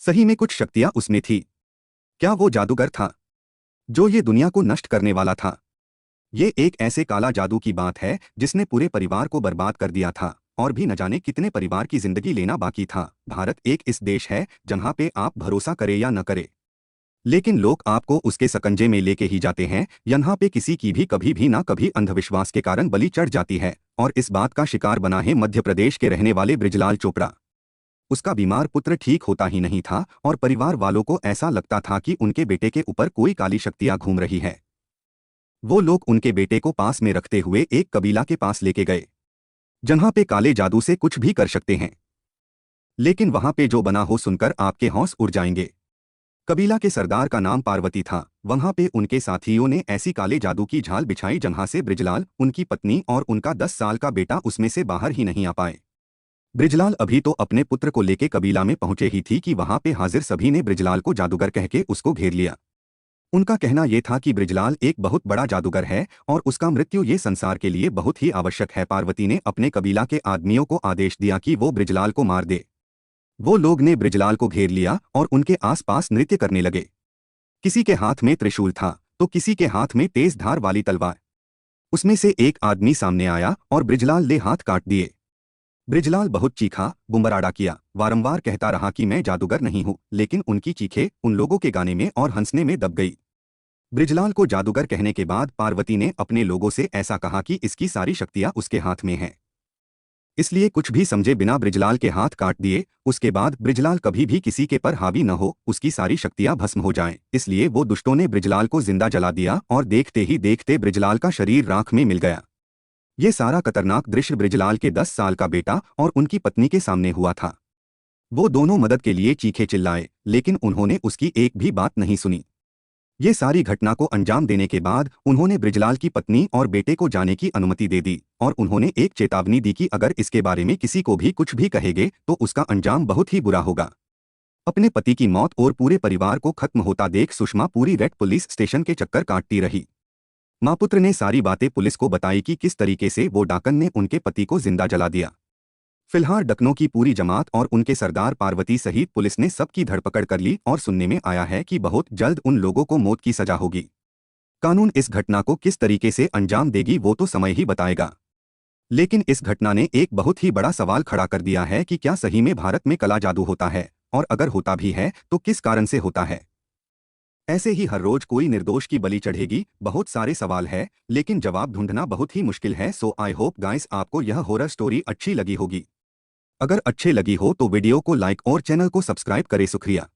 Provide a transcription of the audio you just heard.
सही में कुछ शक्तियां उसमें थी। क्या वो जादूगर था जो ये दुनिया को नष्ट करने वाला था? ये एक ऐसे काला जादू की बात है जिसने पूरे परिवार को बर्बाद कर दिया था और भी न जाने कितने परिवार की जिंदगी लेना बाकी था। भारत एक इस देश है जहां पे आप भरोसा करे या न करे, लेकिन लोग आपको उसके सकंजे में लेके ही जाते हैं। यहाँ पे किसी की भी कभी भी ना कभी अंधविश्वास के कारण बलि चढ़ जाती है और इस बात का शिकार बना है मध्य प्रदेश के रहने वाले बृजलाल चोपड़ा। उसका बीमार पुत्र ठीक होता ही नहीं था और परिवार वालों को ऐसा लगता था कि उनके बेटे के ऊपर कोई काली शक्तियां घूम रही है। वो लोग उनके बेटे को पास में रखते हुए एक कबीला के पास लेके गए जहां पे काले जादू से कुछ भी कर सकते हैं, लेकिन वहां पे जो बना हो सुनकर आपके हौस उड़ जाएंगे। कबीला के सरदार का नाम पार्वती था। वहां पे उनके साथियों ने ऐसी काले जादू की झाल बिछाई जहां से बृजलाल, उनकी पत्नी और उनका 10 साल का बेटा उसमें से बाहर ही नहीं आ पाए। बृजलाल अभी तो अपने पुत्र को लेके कबीला में पहुंचे ही थी कि वहां पे हाजिर सभी ने बृजलाल को जादूगर कह के उसको घेर लिया। उनका कहना यह था कि बृजलाल एक बहुत बड़ा जादूगर है और उसका मृत्यु ये संसार के लिए बहुत ही आवश्यक है। पार्वती ने अपने कबीला के आदमियों को आदेश दिया कि वो बृजलाल को मार दे। वो लोग ने बृजलाल को घेर लिया और उनके आसपास नृत्य करने लगे। किसी के हाथ में त्रिशूल था तो किसी के हाथ में तेज धार वाली तलवार। उसमें से एक आदमी सामने आया और बृजलाल ले हाथ काट दिए। बृजलाल बहुत चीखा, बुम्बराड़ा किया, वारंवार कहता रहा कि मैं जादूगर नहीं हूं, लेकिन उनकी चीखें उन लोगों के गाने में और हंसने में दब गई। बृजलाल को जादूगर कहने के बाद पार्वती ने अपने लोगों से ऐसा कहा कि इसकी सारी शक्तियां उसके हाथ में हैं, इसलिए कुछ भी समझे बिना बृजलाल के हाथ काट दिए। उसके बाद बृजलाल कभी भी किसी के पर हावी न हो, उसकी सारी शक्तियां भस्म हो जाएं। इसलिए वो दुष्टों ने बृजलाल को जिंदा जला दिया और देखते ही देखते बृजलाल का शरीर राख में मिल गया। ये सारा खतरनाक दृश्य बृजलाल के 10 साल का बेटा और उनकी पत्नी के सामने हुआ था। वो दोनों मदद के लिए चीखे चिल्लाए, लेकिन उन्होंने उसकी एक भी बात नहीं सुनी। ये सारी घटना को अंजाम देने के बाद उन्होंने बृजलाल की पत्नी और बेटे को जाने की अनुमति दे दी और उन्होंने एक चेतावनी दी कि अगर इसके बारे में किसी को भी कुछ भी कहेंगे तो उसका अंजाम बहुत ही बुरा होगा। अपने पति की मौत और पूरे परिवार को खत्म होता देख सुषमा पूरी रेड पुलिस स्टेशन के चक्कर काटती रही। माँ पुत्र ने सारी बातें पुलिस को बताई कि किस तरीके से वो डाकन ने उनके पति को जिंदा जला दिया। फिलहाल डकनों की पूरी जमात और उनके सरदार पार्वती सहित पुलिस ने सबकी धरपकड़ कर ली और सुनने में आया है कि बहुत जल्द उन लोगों को मौत की सजा होगी। कानून इस घटना को किस तरीके से अंजाम देगी वो तो समय ही बताएगा, लेकिन इस घटना ने एक बहुत ही बड़ा सवाल खड़ा कर दिया है कि क्या सही में भारत में काला जादू होता है, और अगर होता भी है तो किस कारण से होता है। ऐसे ही हर रोज कोई निर्दोष की बलि चढ़ेगी। बहुत सारे सवाल है लेकिन जवाब ढूंढना बहुत ही मुश्किल है। सो आई होप गाइस आपको यह हॉरर स्टोरी अच्छी लगी होगी। अगर अच्छे लगी हो तो वीडियो को लाइक और चैनल को सब्सक्राइब करें। शुक्रिया।